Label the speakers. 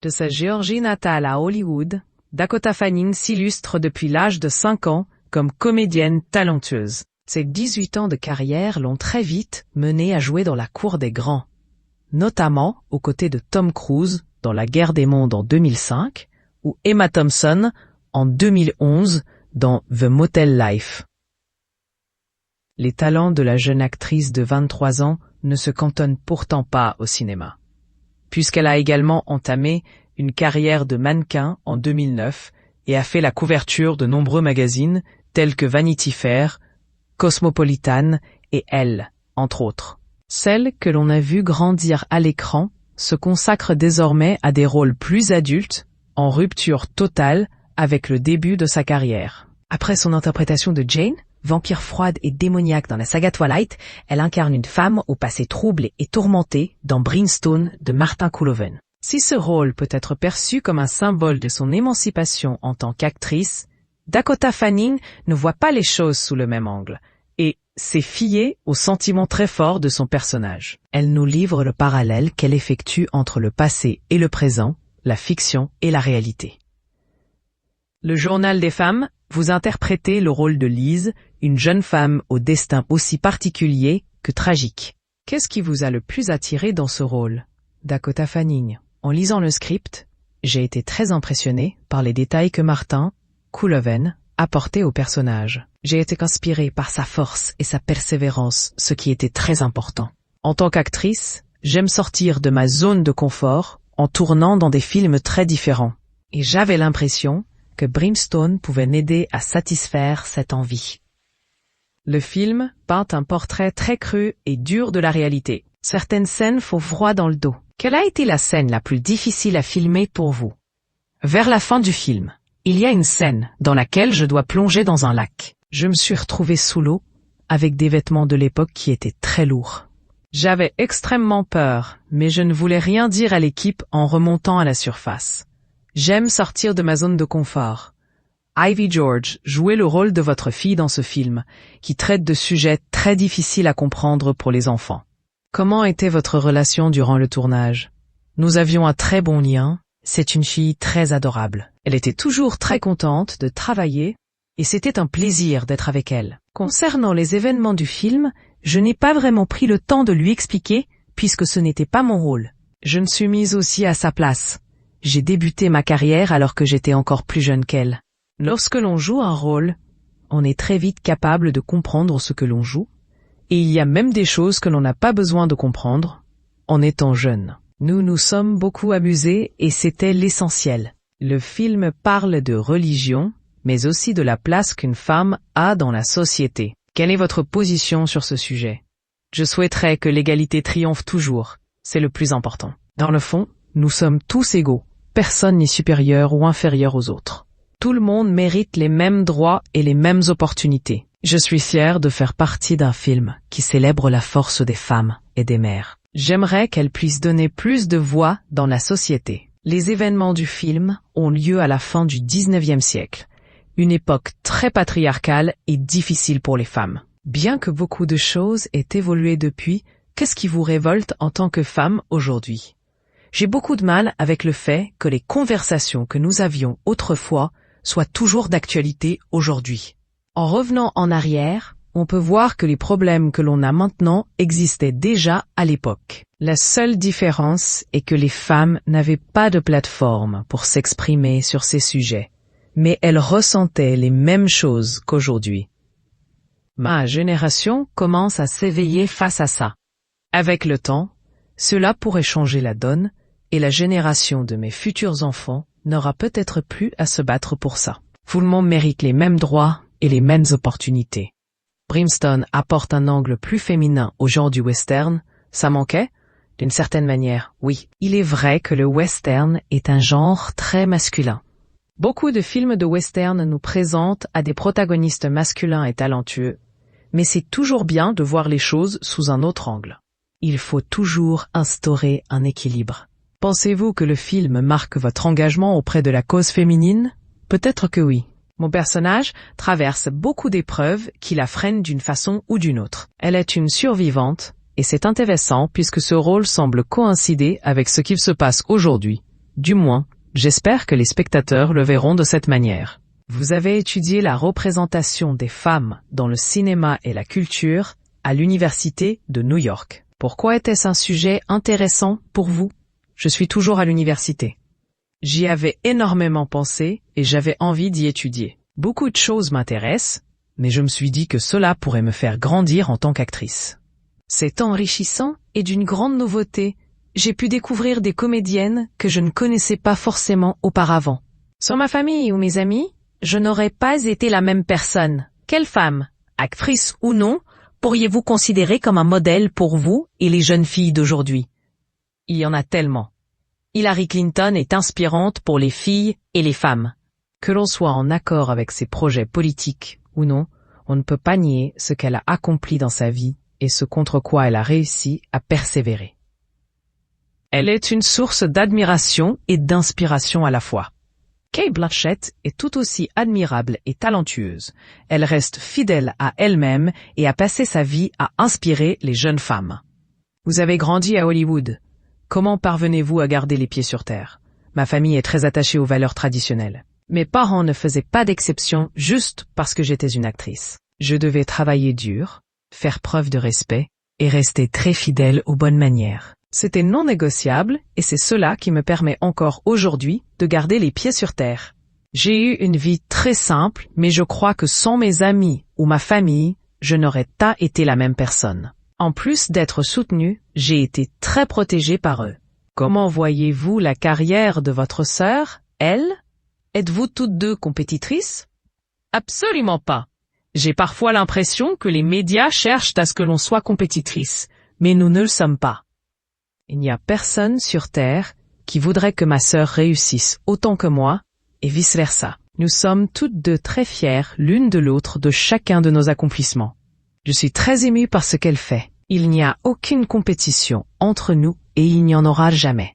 Speaker 1: De sa Géorgie natale à Hollywood, Dakota Fanning s'illustre depuis l'âge de 5 ans comme comédienne talentueuse. Ses 18 ans de carrière l'ont très vite menée à jouer dans la cour des grands, notamment aux côtés de Tom Cruise dans La Guerre des Mondes en 2005 ou Emma Thompson en 2011 dans The Motel Life. Les talents de la jeune actrice de 23 ans ne se cantonnent pourtant pas au cinéma, puisqu'elle a également entamé une carrière de mannequin en 2009 et a fait la couverture de nombreux magazines tels que Vanity Fair, Cosmopolitan et Elle, entre autres. Celle que l'on a vue grandir à l'écran se consacre désormais à des rôles plus adultes, en rupture totale avec le début de sa carrière. Après son interprétation de Jane, vampire froide et démoniaque dans la saga Twilight, elle incarne une femme au passé troublé et tourmenté dans Brimstone de Martin Couloven. Si ce rôle peut être perçu comme un symbole de son émancipation en tant qu'actrice, Dakota Fanning ne voit pas les choses sous le même angle et s'est fiée aux sentiments très forts de son personnage. Elle nous livre le parallèle qu'elle effectue entre le passé et le présent, la fiction et la réalité. Le Journal des femmes, vous interprétez le rôle de Lise, une jeune femme au destin aussi particulier que tragique. Qu'est-ce qui vous a le plus attiré dans ce rôle, Dakota Fanning? En lisant le script, j'ai été très impressionnée par les détails que Martin Couloven apportait au personnage. J'ai été inspirée par sa force et sa persévérance, ce qui était très important. En tant qu'actrice, j'aime sortir de ma zone de confort en tournant dans des films très différents. Et j'avais l'impression que Brimstone pouvait m'aider à satisfaire cette envie. Le film peint un portrait très cru et dur de la réalité. Certaines scènes font froid dans le dos. Quelle a été la scène la plus difficile à filmer pour vous? Vers la fin du film, il y a une scène dans laquelle je dois plonger dans un lac. Je me suis retrouvée sous l'eau, avec des vêtements de l'époque qui étaient très lourds. J'avais extrêmement peur, mais je ne voulais rien dire à l'équipe en remontant à la surface. J'aime sortir de ma zone de confort. Ivy George jouait le rôle de votre fille dans ce film, qui traite de sujets très difficiles à comprendre pour les enfants. Comment était votre relation durant le tournage? Nous avions un très bon lien, c'est une fille très adorable. Elle était toujours très contente de travailler, et c'était un plaisir d'être avec elle. Concernant les événements du film, je n'ai pas vraiment pris le temps de lui expliquer, puisque ce n'était pas mon rôle. Je me suis mise aussi à sa place. J'ai débuté ma carrière alors que j'étais encore plus jeune qu'elle. Lorsque l'on joue un rôle, on est très vite capable de comprendre ce que l'on joue, et il y a même des choses que l'on n'a pas besoin de comprendre en étant jeune. Nous nous sommes beaucoup amusés et c'était l'essentiel. Le film parle de religion, mais aussi de la place qu'une femme a dans la société. Quelle est votre position sur ce sujet? Je souhaiterais que l'égalité triomphe toujours, c'est le plus important. Dans le fond, nous sommes tous égaux. Personne n'est supérieur ou inférieur aux autres. Tout le monde mérite les mêmes droits et les mêmes opportunités. Je suis fière de faire partie d'un film qui célèbre la force des femmes et des mères. J'aimerais qu'elles puissent donner plus de voix dans la société. Les événements du film ont lieu à la fin du 19e siècle, une époque très patriarcale et difficile pour les femmes. Bien que beaucoup de choses aient évolué depuis, qu'est-ce qui vous révolte en tant que femme aujourd'hui? J'ai beaucoup de mal avec le fait que les conversations que nous avions autrefois soient toujours d'actualité aujourd'hui. En revenant en arrière, on peut voir que les problèmes que l'on a maintenant existaient déjà à l'époque. La seule différence est que les femmes n'avaient pas de plateforme pour s'exprimer sur ces sujets, mais elles ressentaient les mêmes choses qu'aujourd'hui. Ma génération commence à s'éveiller face à ça. Avec le temps, cela pourrait changer la donne, et la génération de mes futurs enfants n'aura peut-être plus à se battre pour ça. Tout le monde mérite les mêmes droits et les mêmes opportunités. Brimstone apporte un angle plus féminin au genre du western. Ça manquait? D'une certaine manière, oui. Il est vrai que le western est un genre très masculin. Beaucoup de films de western nous présentent à des protagonistes masculins et talentueux, mais c'est toujours bien de voir les choses sous un autre angle. Il faut toujours instaurer un équilibre. Pensez-vous que le film marque votre engagement auprès de la cause féminine? Peut-être que oui. Mon personnage traverse beaucoup d'épreuves qui la freinent d'une façon ou d'une autre. Elle est une survivante, et c'est intéressant puisque ce rôle semble coïncider avec ce qu'il se passe aujourd'hui, Du moins, j'espère que les spectateurs le verront de cette manière. Vous avez étudié la représentation des femmes dans le cinéma et la culture à l'université de New York. Pourquoi était-ce un sujet intéressant pour vous? Je suis toujours à l'université. J'y avais énormément pensé et j'avais envie d'y étudier. Beaucoup de choses m'intéressent, mais je me suis dit que cela pourrait me faire grandir en tant qu'actrice. C'est enrichissant et d'une grande nouveauté. J'ai pu découvrir des comédiennes que je ne connaissais pas forcément auparavant. Sans ma famille ou mes amis, je n'aurais pas été la même personne. Quelle femme, actrice ou non, pourriez-vous considérer comme un modèle pour vous et les jeunes filles d'aujourd'hui? Il y en a tellement. Hillary Clinton est inspirante pour les filles et les femmes. Que l'on soit en accord avec ses projets politiques ou non, on ne peut pas nier ce qu'elle a accompli dans sa vie et ce contre quoi elle a réussi à persévérer. Elle est une source d'admiration et d'inspiration à la fois. Cate Blanchett est tout aussi admirable et talentueuse. Elle reste fidèle à elle-même et a passé sa vie à inspirer les jeunes femmes. Vous avez grandi à Hollywood. Comment parvenez-vous à garder les pieds sur terre? Ma famille est très attachée aux valeurs traditionnelles. Mes parents ne faisaient pas d'exception juste parce que j'étais une actrice. Je devais travailler dur, faire preuve de respect et rester très fidèle aux bonnes manières. C'était non négociable et c'est cela qui me permet encore aujourd'hui de garder les pieds sur terre. J'ai eu une vie très simple, mais je crois que sans mes amis ou ma famille, je n'aurais pas été la même personne. En plus d'être soutenue, j'ai été très protégée par eux. Comment voyez-vous la carrière de votre sœur, elle? Êtes-vous toutes deux compétitrices? Absolument pas. J'ai parfois l'impression que les médias cherchent à ce que l'on soit compétitrice, mais nous ne le sommes pas. Il n'y a personne sur Terre qui voudrait que ma sœur réussisse autant que moi, et vice-versa. Nous sommes toutes deux très fières l'une de l'autre de chacun de nos accomplissements. Je suis très émue par ce qu'elle fait. Il n'y a aucune compétition entre nous et il n'y en aura jamais.